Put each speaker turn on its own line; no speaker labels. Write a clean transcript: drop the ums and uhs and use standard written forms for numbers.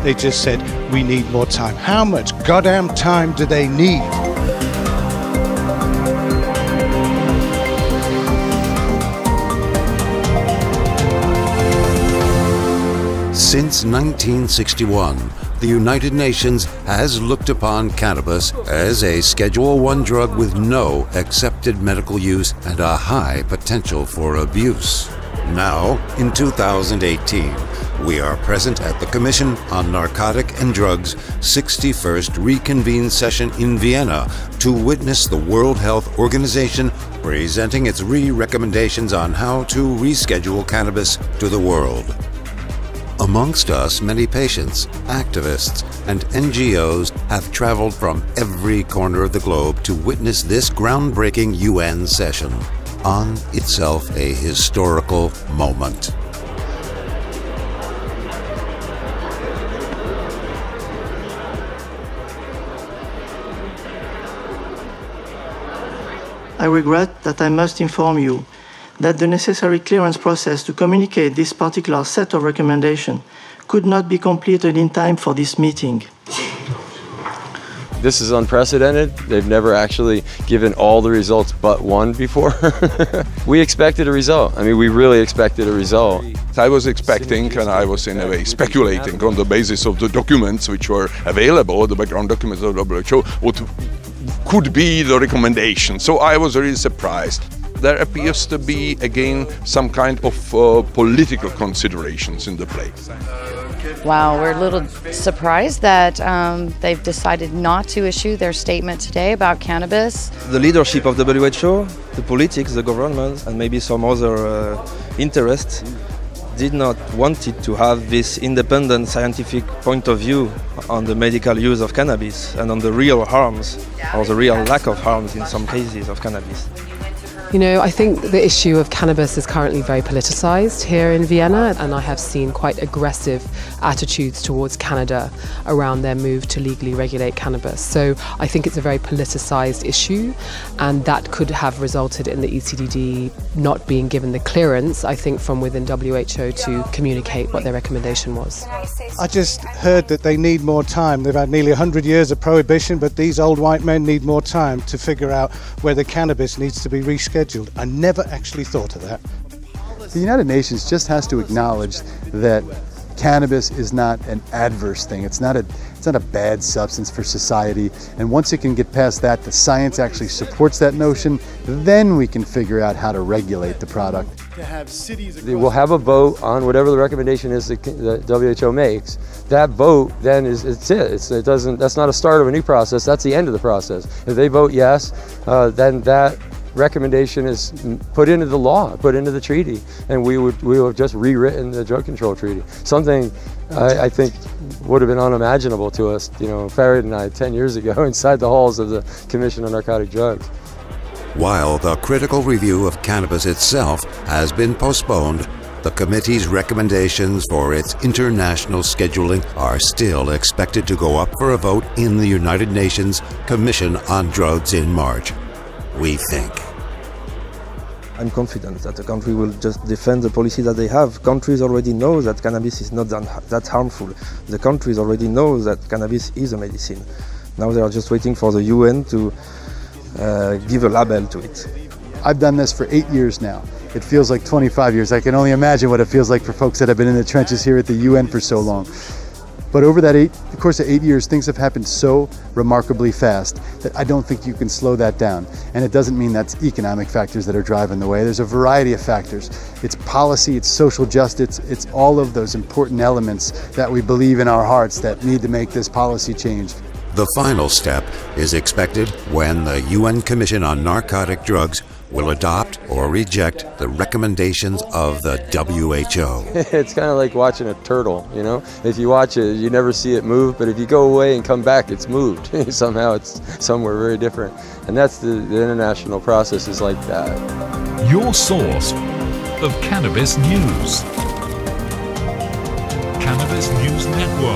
They just said, we need more time. How much goddamn time do they need?
Since 1961, the United Nations has looked upon cannabis as a Schedule I drug with no accepted medical use and a high potential for abuse. Now, in 2018, we are present at the Commission on Narcotic and Drugs' 61st reconvened session in Vienna to witness the World Health Organization presenting its recommendations on how to reschedule cannabis to the world. Amongst us, many patients, activists, and NGOs have traveled from every corner of the globe to witness this groundbreaking UN session, on itself a historical moment.
I regret that I must inform you that the necessary clearance process to communicate this particular set of recommendations could not be completed in time for this meeting.
This is unprecedented. They've never actually given all the results but one before. We expected a result. I mean, we really expected a result.
I was expecting, and I was in a way speculating on the basis of the documents which were available, the background documents of WHO, what could be the recommendation. So I was really surprised. There appears to be, again, some kind of political considerations in the play.
Wow, we're a little surprised that they've decided not to issue their statement today about cannabis.
The leadership of WHO, the politics, the government, and maybe some other interests did not want it to have this independent scientific point of view on the medical use of cannabis and on the real harms, or the real lack of harms in some cases of cannabis.
You know, I think the issue of cannabis is currently very politicized here in Vienna, and I have seen quite aggressive attitudes towards Canada around their move to legally regulate cannabis. So I think it's a very politicized issue, and that could have resulted in the ECDD not being given the clearance, I think, from within WHO to communicate what their recommendation was.
I just heard that they need more time. They've had nearly 100 years of prohibition, but these old white men need more time to figure out whether cannabis needs to be rescheduled. I never actually thought of that.
The United Nations just has to acknowledge that cannabis is not an adverse thing. It's not a bad substance for society. And once it can get past that, the science actually supports that notion, then we can figure out how to regulate the product.
We'll have a vote on whatever the recommendation is that the WHO makes. That vote then it's it. That's not a start of a new process, that's the end of the process. If they vote yes, then that recommendation is put into the law, put into the treaty, and we would have just rewritten the drug control treaty. Something I think would have been unimaginable to us, you know, Farid and I 10 years ago inside the halls of the Commission on Narcotic Drugs.
While the critical review of cannabis itself has been postponed, the committee's recommendations for its international scheduling are still expected to go up for a vote in the United Nations Commission on Drugs in March. We think.
I'm confident that the country will just defend the policy that they have. Countries already know that cannabis is not that harmful. The countries already know that cannabis is a medicine. Now they are just waiting for the UN to give a label to it.
I've done this for 8 years now. It feels like 25 years. I can only imagine what it feels like for folks that have been in the trenches here at the UN for so long. But over the course of 8 years, things have happened so remarkably fast that I don't think you can slow that down. And it doesn't mean that's economic factors that are driving the way. There's a variety of factors. It's policy, it's social justice, it's all of those important elements that we believe in our hearts that need to make this policy change.
The final step is expected when the UN Commission on Narcotic Drugs will adopt or reject the recommendations of the WHO.
It's kind of like watching a turtle, you know? If you watch it, you never see it move, but if you go away and come back, it's moved. Somehow it's somewhere very different. And that's the international process is like that.
Your source of cannabis news. Cannabis News Network.